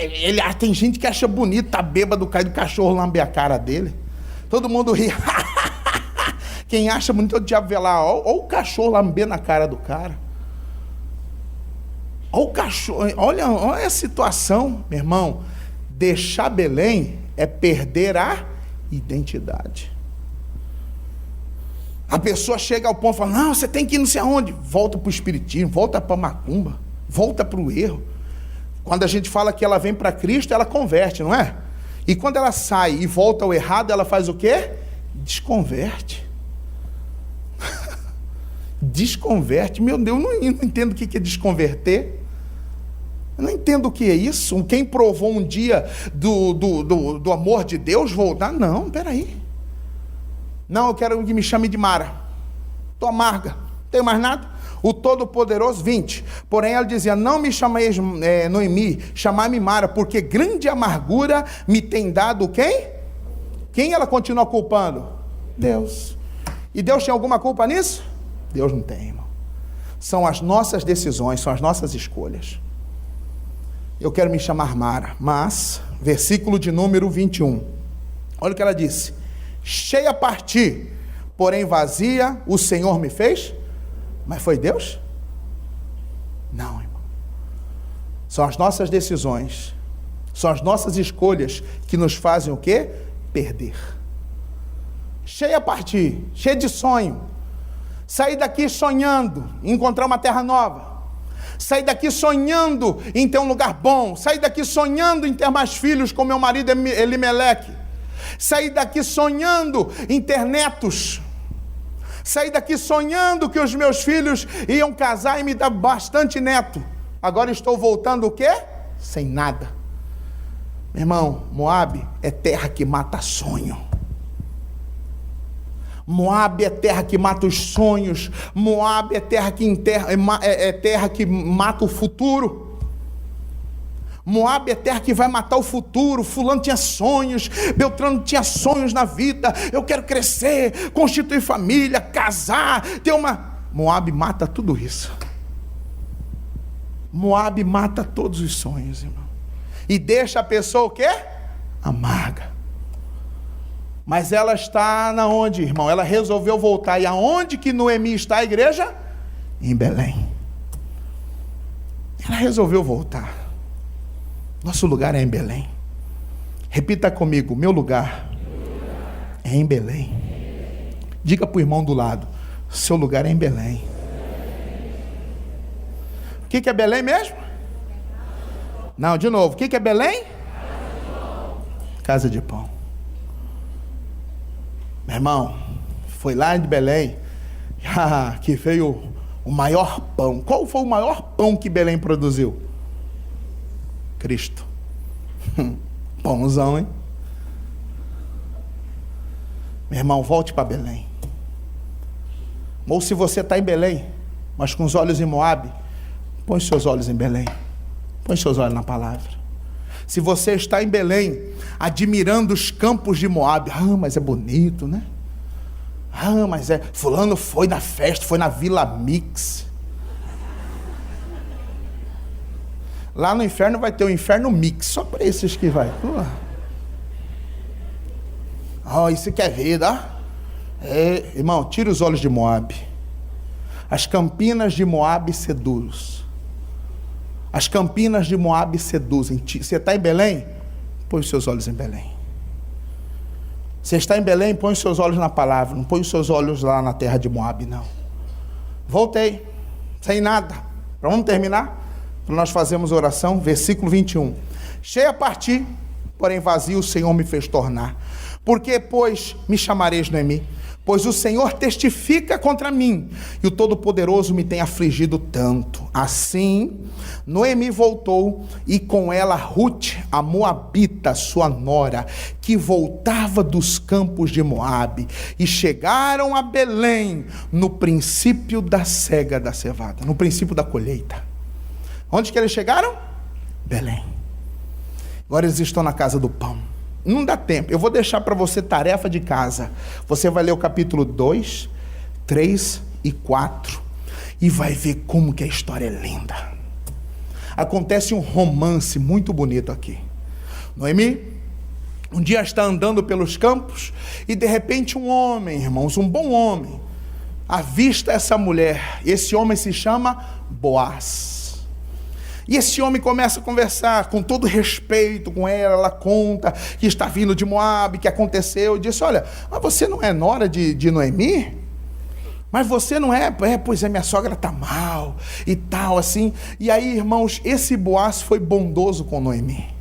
tem gente que acha bonito, tá bêbado, cai do cachorro lamber a cara dele. Todo mundo ri. Quem acha bonito é o diabo, vê lá, olha o cachorro lambendo a cara do cara. Olha o cachorro, olha a situação, meu irmão. Deixar Belém é perder a identidade. A pessoa chega ao ponto e fala: não, você tem que ir não sei aonde. Volta para o espiritismo, volta para a macumba, volta para o erro. Quando a gente fala que ela vem para Cristo, ela converte, não é? E quando ela sai e volta ao errado, ela faz o quê? Desconverte. Desconverte. Meu Deus, eu não entendo o que é desconverter. Eu não entendo o que é isso. Quem provou um dia do amor de Deus voltar? Não, peraí. Não, eu quero que me chame de Mara. Estou amarga. Não tenho mais nada. O Todo-Poderoso, 20. Porém, ela dizia, não me chameis Noemi, chamai-me Mara, porque grande amargura me tem dado quem? Quem ela continua culpando? Deus. E Deus tem alguma culpa nisso? Deus não tem, irmão. São as nossas decisões, são as nossas escolhas. Eu quero me chamar Mara, mas, versículo de número 21. Olha o que ela disse. Cheia a partir, porém vazia, o Senhor me fez. Mas foi Deus? Não, irmão. São as nossas decisões, são as nossas escolhas que nos fazem o quê? Perder. Cheia a partir, cheia de sonho. Sair daqui sonhando em encontrar uma terra nova. Sair daqui sonhando em ter um lugar bom. Sair daqui sonhando em ter mais filhos com meu marido Elimeleque. Sair daqui sonhando em ter netos. Sair daqui sonhando que os meus filhos iam casar e me dar bastante neto. Agora estou voltando o quê? Sem nada. Meu irmão, Moabe é terra que mata sonho. Moabe é terra que mata os sonhos. Moabe é terra que terra que mata o futuro. Moabe é terra que vai matar o futuro. Fulano tinha sonhos, Beltrano tinha sonhos na vida. Eu quero crescer, constituir família, casar, ter uma... Moabe mata tudo isso. Moabe mata todos os sonhos, irmão. E deixa a pessoa o quê? Amarga. Mas ela está na onde, irmão? Ela resolveu voltar. E aonde que Noemi está a igreja? Em Belém. Ela resolveu voltar. Nosso lugar é em Belém. Repita comigo, meu lugar é em Belém. Diga para o irmão do lado, seu lugar é em Belém. O que é Belém mesmo? Não, de novo, o que é Belém? Casa de pão. Meu irmão, foi lá de Belém que veio o maior pão. Qual foi o maior pão que Belém produziu? Cristo. Pãozão, hein? Meu irmão, volte para Belém. Ou se você está em Belém, mas com os olhos em Moabe, põe seus olhos em Belém. Põe seus olhos na palavra. Se você está em Belém, admirando os campos de Moabe, mas é bonito, né? Mas é... Fulano foi na festa, foi na Vila Mix. Lá no inferno vai ter o inferno mix, só para esses que vai. Isso que é vida. Irmão, tira os olhos de Moabe. As campinas de Moabe seduzem. As campinas de Moabe seduzem. Você está em Belém? Põe os seus olhos em Belém. Você está em Belém? Põe os seus olhos na palavra. Não põe os seus olhos lá na terra de Moabe, não. Voltei. Sem nada. Vamos terminar? Nós fazemos oração, versículo 21. Cheia a partir, porém vazio o Senhor me fez tornar. Porque, pois, me chamareis Noemi? Pois o Senhor testifica contra mim, e o Todo-Poderoso me tem afligido tanto. Assim, Noemi voltou, e com ela Ruth, a Moabita, sua nora, que voltava dos campos de Moabe, e chegaram a Belém, no princípio da cega da cevada, no princípio da colheita. Onde que eles chegaram? Belém. Agora eles estão na casa do pão. Não dá tempo. Eu vou deixar para você tarefa de casa. Você vai ler o capítulo 2, 3 e 4 e vai ver como que a história é linda. Acontece um romance muito bonito aqui. Noemi, um dia está andando pelos campos e de repente um homem, irmãos, um bom homem, avista essa mulher. Esse homem se chama Boaz. E esse homem começa a conversar com todo respeito com ela. Ela conta que está vindo de Moabe, que aconteceu. E disse, olha, mas você não é nora de Noemi? Mas você não é? Pois é, minha sogra está mal e tal, assim. E aí, irmãos, esse Boaz foi bondoso com Noemi.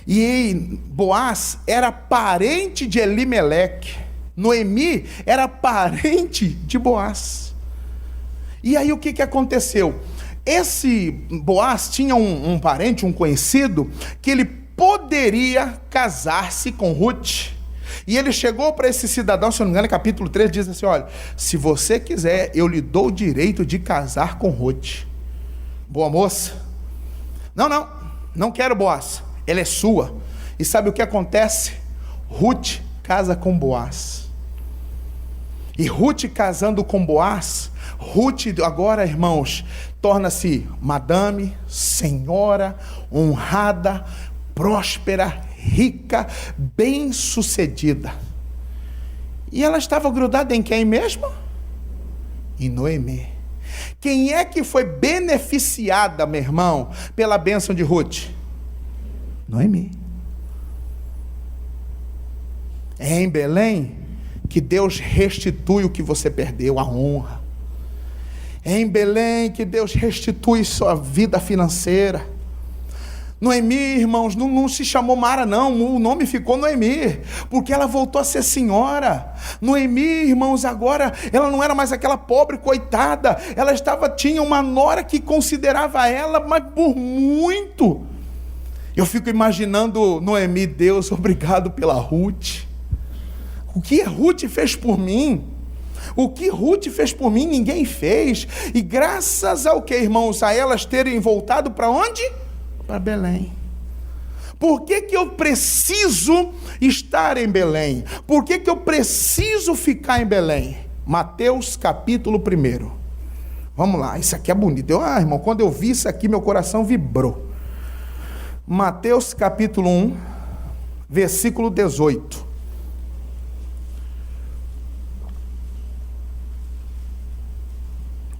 E Boaz era parente de Elimeleque. Noemi era parente de Boaz. E aí o que aconteceu? Esse Boaz tinha um parente, um conhecido, que ele poderia casar-se com Ruth. E ele chegou para esse cidadão, se não me engano, capítulo 3, diz assim: olha, se você quiser, eu lhe dou o direito de casar com Ruth. Boa moça? Não quero, Boaz, ela é sua. E sabe o que acontece? Ruth casa com Boaz. E Ruth casando com Boaz, Ruth agora, irmãos, torna-se madame, senhora, honrada, próspera, rica, bem-sucedida. E ela estava grudada em quem mesmo? Em Noemi. Quem é que foi beneficiada, meu irmão, pela bênção de Ruth? Noemi. É em Belém que Deus restitui o que você perdeu, a honra. É em Belém que Deus restitui sua vida financeira. Noemi, irmãos, não se chamou Mara, não, o nome ficou Noemi, porque ela voltou a ser senhora. Noemi, irmãos, agora, ela não era mais aquela pobre coitada, ela tinha uma nora que considerava ela, mas por muito. Eu fico imaginando Noemi: Deus, obrigado pela Ruth. O que Ruth fez por mim? O que Ruth fez por mim, ninguém fez. E graças ao que, irmãos? A elas terem voltado para onde? Para Belém. Por que eu preciso estar em Belém? Por que eu preciso ficar em Belém? Mateus capítulo 1. Vamos lá, isso aqui é bonito. Irmão, quando eu vi isso aqui, meu coração vibrou. Mateus capítulo 1, versículo 18.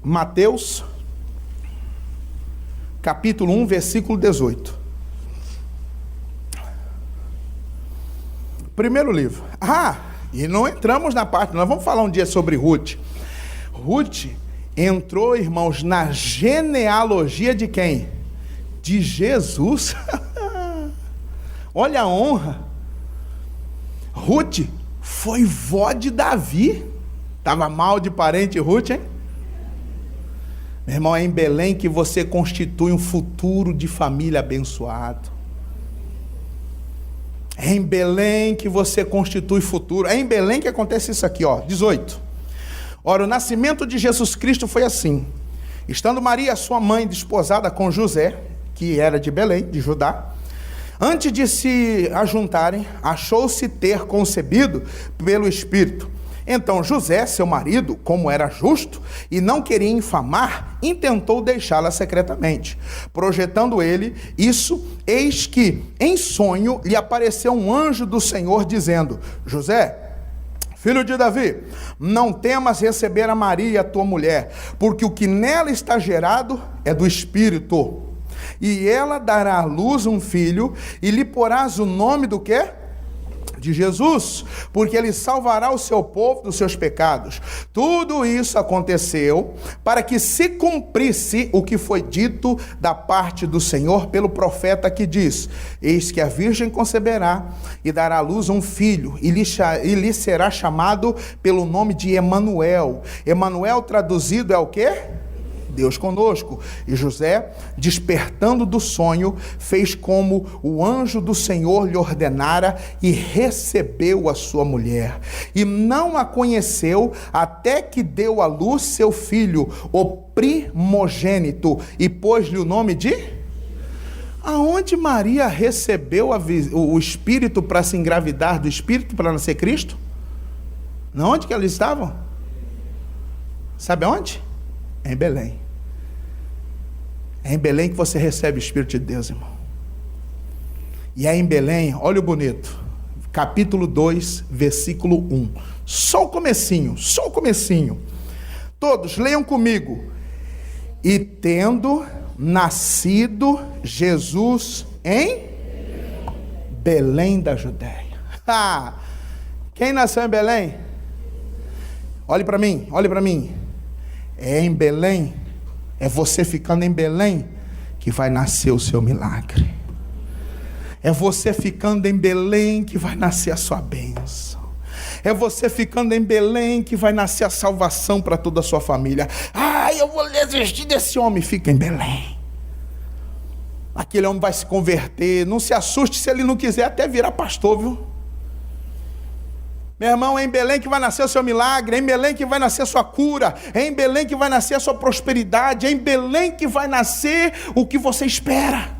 Mateus capítulo 1, versículo 18. Primeiro livro. E não entramos na parte, nós vamos falar um dia sobre Ruth. Ruth entrou, irmãos, na genealogia de quem? De Jesus. Olha a honra. Ruth foi vó de Davi. Estava mal de parente Ruth, hein? Meu irmão, é em Belém que você constitui um futuro de família abençoado. É em Belém que você constitui futuro. É em Belém que acontece isso aqui, 18. Ora, o nascimento de Jesus Cristo foi assim. Estando Maria, sua mãe, desposada com José, que era de Belém, de Judá, antes de se ajuntarem, achou-se ter concebido pelo Espírito. Então José, seu marido, como era justo e não queria infamar, intentou deixá-la secretamente. Projetando ele isso, eis que em sonho lhe apareceu um anjo do Senhor dizendo: José, filho de Davi, não temas receber a Maria, tua mulher, porque o que nela está gerado é do Espírito. E ela dará à luz um filho, e lhe porás o nome do quê? De Jesus, porque ele salvará o seu povo dos seus pecados. Tudo isso aconteceu para que se cumprisse o que foi dito da parte do Senhor pelo profeta, que diz: eis que a virgem conceberá e dará à luz um filho, e lhe será chamado pelo nome de Emanuel. Emanuel traduzido é o quê? Deus conosco. E José, despertando do sonho, fez como o anjo do Senhor lhe ordenara e recebeu a sua mulher. E não a conheceu até que deu à luz seu filho, o primogênito, e pôs-lhe o nome de... Aonde Maria recebeu o Espírito para se engravidar do Espírito para nascer Cristo? Onde que eles estavam? Sabe onde? Em Belém. É em Belém que você recebe o Espírito de Deus, irmão. E é em Belém, olha o bonito, capítulo 2, versículo 1. Só o comecinho. Todos leiam comigo. E tendo nascido Jesus em Belém da Judéia. Quem nasceu em Belém? Olhe para mim. É em Belém, é você ficando em Belém que vai nascer o seu milagre. É você ficando em Belém que vai nascer a sua bênção. É você ficando em Belém que vai nascer a salvação para toda a sua família. ai, eu vou desistir desse homem. Fica em Belém. Aquele homem vai se converter. Não se assuste se ele não quiser até virar pastor, viu? Meu irmão, é em Belém que vai nascer o seu milagre, é em Belém que vai nascer a sua cura, é em Belém que vai nascer a sua prosperidade, é em Belém que vai nascer o que você espera.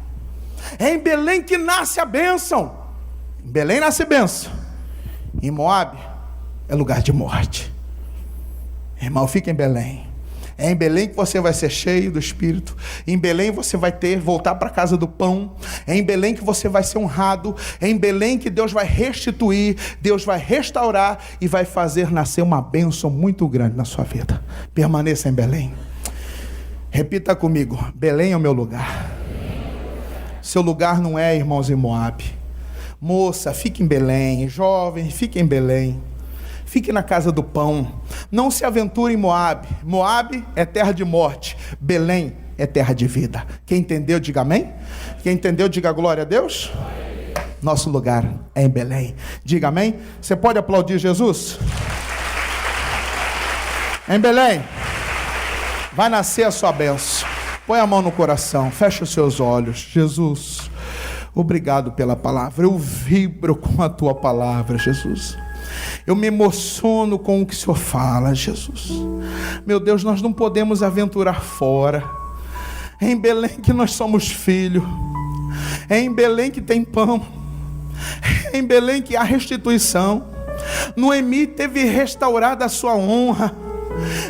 É em Belém que nasce a bênção. Em Belém nasce bênção. Em Moabe é lugar de morte. Irmão, fica em Belém. É em Belém que você vai ser cheio do Espírito. Em Belém você vai voltar para a casa do pão. É em Belém que você vai ser honrado. É em Belém que Deus vai restituir, Deus vai restaurar e vai fazer nascer uma bênção muito grande na sua vida. Permaneça em Belém. Repita comigo: Belém é o meu lugar. Seu lugar não é, irmãos, em Moabe. Moça, fique em Belém. Jovem, fique em Belém. Fique na casa do pão. Não se aventure em Moabe. Moabe é terra de morte. Belém é terra de vida. Quem entendeu, diga amém. Quem entendeu, diga glória a Deus. Nosso lugar é em Belém. Diga amém. Você pode aplaudir Jesus? Em Belém vai nascer a sua bênção. Põe a mão no coração. Feche os seus olhos. Jesus, obrigado pela palavra. Eu vibro com a tua palavra, Jesus. Eu me emociono com o que o Senhor fala, Jesus. Meu Deus, nós não podemos aventurar fora. É em Belém que nós somos filhos. É em Belém que tem pão. É em Belém que há restituição. Noemi teve restaurada a sua honra.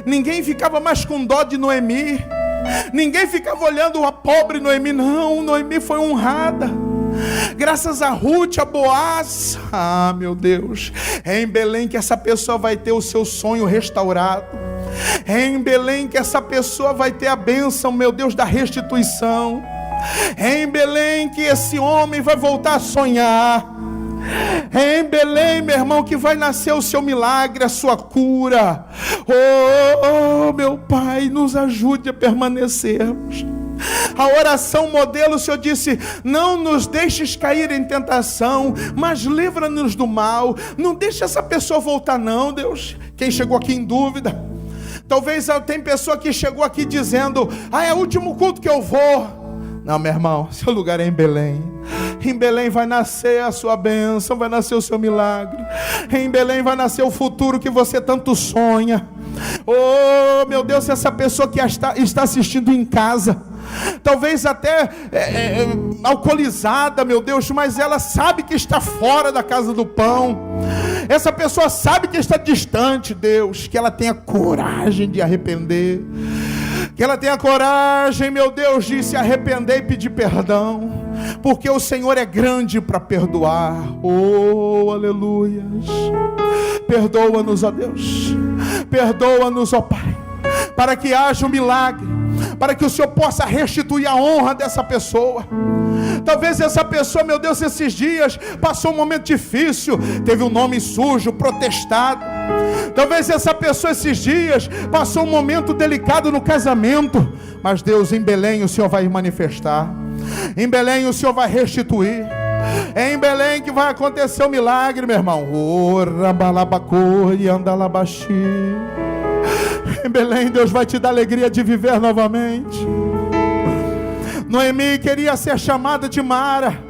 Ninguém ficava mais com dó de Noemi. Ninguém ficava olhando a pobre Noemi. Não, Noemi foi honrada. Graças a Ruth, a Boaz. Ah, meu Deus. É em Belém que essa pessoa vai ter o seu sonho restaurado. É em Belém que essa pessoa vai ter a bênção, meu Deus, da restituição. É em Belém que esse homem vai voltar a sonhar. É em Belém, meu irmão, que vai nascer o seu milagre, a sua cura. Oh, meu Pai, nos ajude a permanecermos. A oração modelo, o Senhor disse: não nos deixes cair em tentação, mas livra-nos do mal. Não deixa essa pessoa voltar não, Deus. Quem chegou aqui em dúvida, talvez tem pessoa que chegou aqui dizendo: é o último culto que eu vou. Não, meu irmão, seu lugar é em Belém. Em Belém vai nascer a sua bênção, vai nascer o seu milagre. Em Belém vai nascer o futuro que você tanto sonha. Oh, meu Deus, essa pessoa que está assistindo em casa, talvez até alcoolizada, meu Deus, mas ela sabe que está fora da casa do pão. Essa pessoa sabe que está distante, Deus, que ela tenha coragem de arrepender. Que ela tenha coragem, meu Deus, de se arrepender e pedir perdão, porque o Senhor é grande para perdoar. Oh, aleluias. Perdoa-nos, ó Deus. Perdoa-nos, ó Pai, para que haja um milagre, para que o Senhor possa restituir a honra dessa pessoa. Talvez essa pessoa, meu Deus, esses dias passou um momento difícil, teve um nome sujo, protestado. Talvez essa pessoa esses dias passou um momento delicado no casamento, mas Deus, em Belém o Senhor vai manifestar. Em Belém o Senhor vai restituir. É em Belém que vai acontecer o milagre, meu irmão. Em Belém Deus vai te dar alegria de viver novamente. Noemi queria ser chamada de Mara,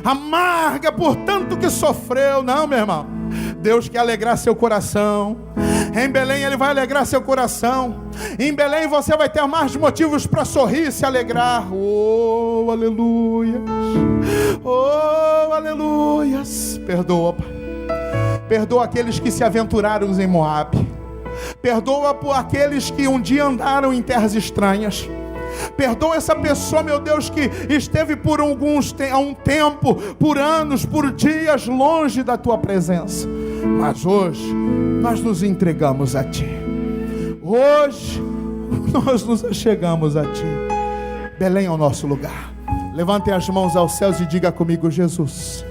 amarga por tanto que sofreu. Não, meu irmão, Deus quer alegrar seu coração. Em Belém Ele vai alegrar seu coração. Em Belém você vai ter mais motivos para sorrir e se alegrar. Oh, aleluias. Oh, aleluias. Perdoa, Pai. Perdoa aqueles que se aventuraram em Moabe. Perdoa por aqueles que um dia andaram em terras estranhas. Perdoa essa pessoa, meu Deus, que esteve por há um tempo, por anos, por dias longe da tua presença. Mas hoje nós nos entregamos a Ti. Hoje nós nos achegamos a Ti. Belém é o nosso lugar. Levantem as mãos aos céus e diga comigo: Jesus,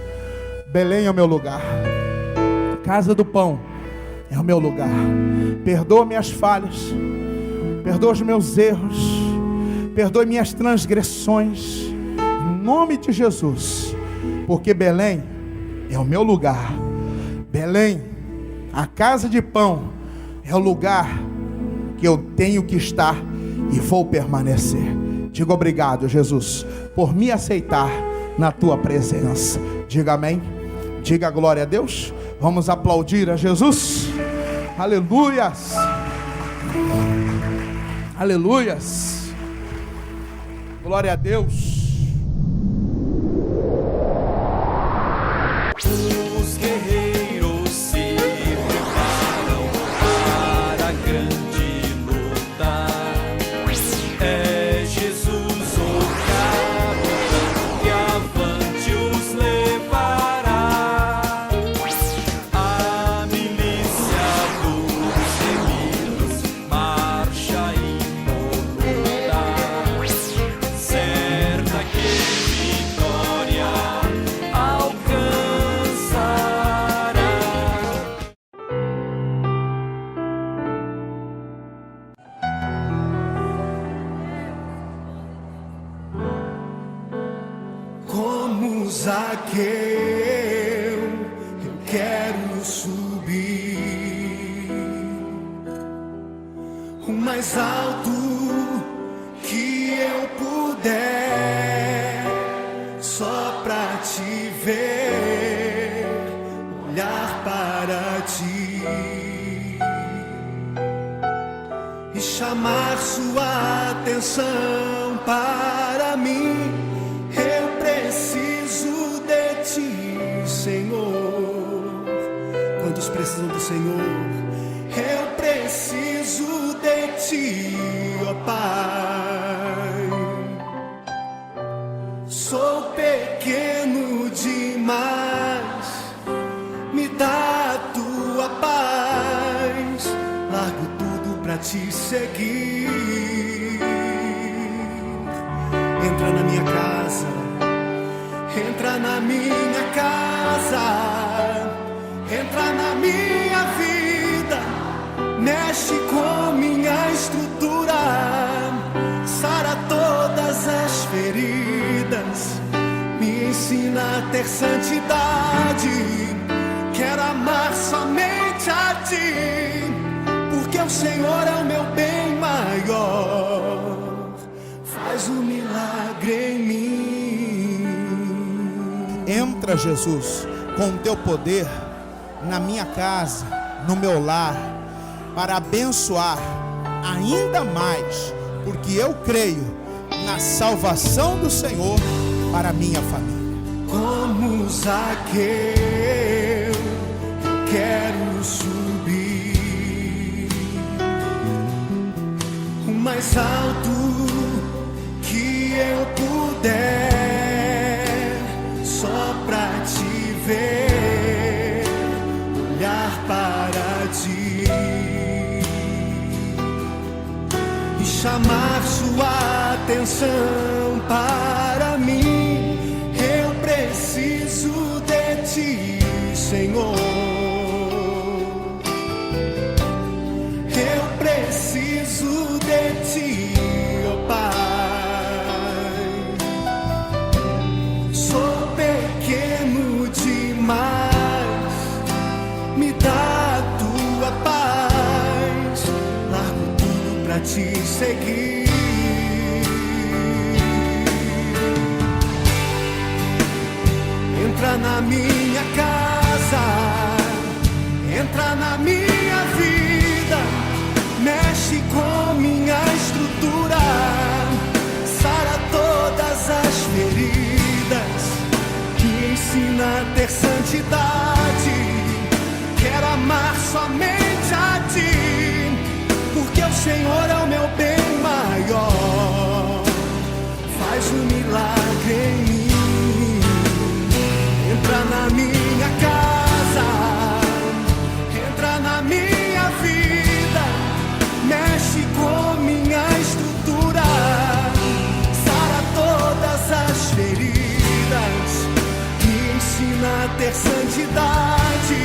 Belém é o meu lugar. Casa do Pão é o meu lugar. Perdoa minhas falhas, perdoa os meus erros, perdoe minhas transgressões, em nome de Jesus, porque Belém é o meu lugar. Belém, a casa de pão, é o lugar que eu tenho que estar e vou permanecer. Diga obrigado, Jesus, por me aceitar na tua presença. Diga amém. Diga glória a Deus. Vamos aplaudir a Jesus. Aleluias. Aleluias. Glória a Deus. Os guerreiros se preparam para a grande luta. É Jesus o capitão que avante os levará. A milícia dos remidos marcha impoluta, certa que vitória alcançará. Como Zaqueu, eu quero subir o mais alto que eu puder, só pra te ver, olhar para ti e chamar sua atenção para mim. Eu preciso de ti, Senhor. Quantos precisam do Senhor? Eu preciso de ti, ó Pai. Sou pequeno demais, me dá a tua paz. Largo tudo pra te seguir. Entra na minha casa, entra na minha casa, entra na minha vida, mexe com minha estrutura, sara todas as feridas, me ensina a ter santidade. Quero amar somente a ti, porque o Senhor é o meu bem maior. Faz um milagre em mim. Entra, Jesus, com o teu poder na minha casa, no meu lar, para abençoar ainda mais, porque eu creio na salvação do Senhor para a minha família. Como Zaqueu, eu quero subir o mais alto que eu puder, só pra te ver, olhar para ti e chamar sua atenção para mim. Eu preciso de ti, Senhor. Eu preciso de ti, ó Pai. Sou pequeno demais, me dá a tua paz. Largo tudo pra te seguir. Entra na minha casa, entra na minha vida, mexe com minha estrutura, sara todas as feridas, me ensina a ter santidade. Quero amar somente a ti, porque o Senhor é o meu bem maior. Faz um milagre em mim. Entra na minha casa, entra na minha vida, mexe com minha estrutura, sara todas as feridas, me ensina a ter santidade.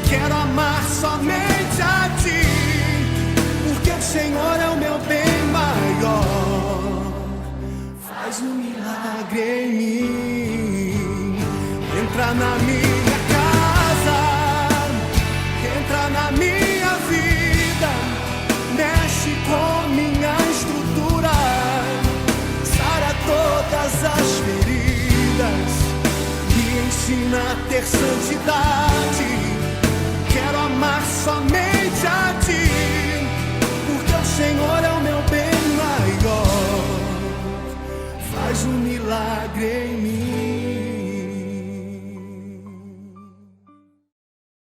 Quero amar somente a ti, porque o Senhor é o meu bem maior. Faz um milagre em mim. Entra na minha casa, entra na minha vida, mexe com minha estrutura, milagre em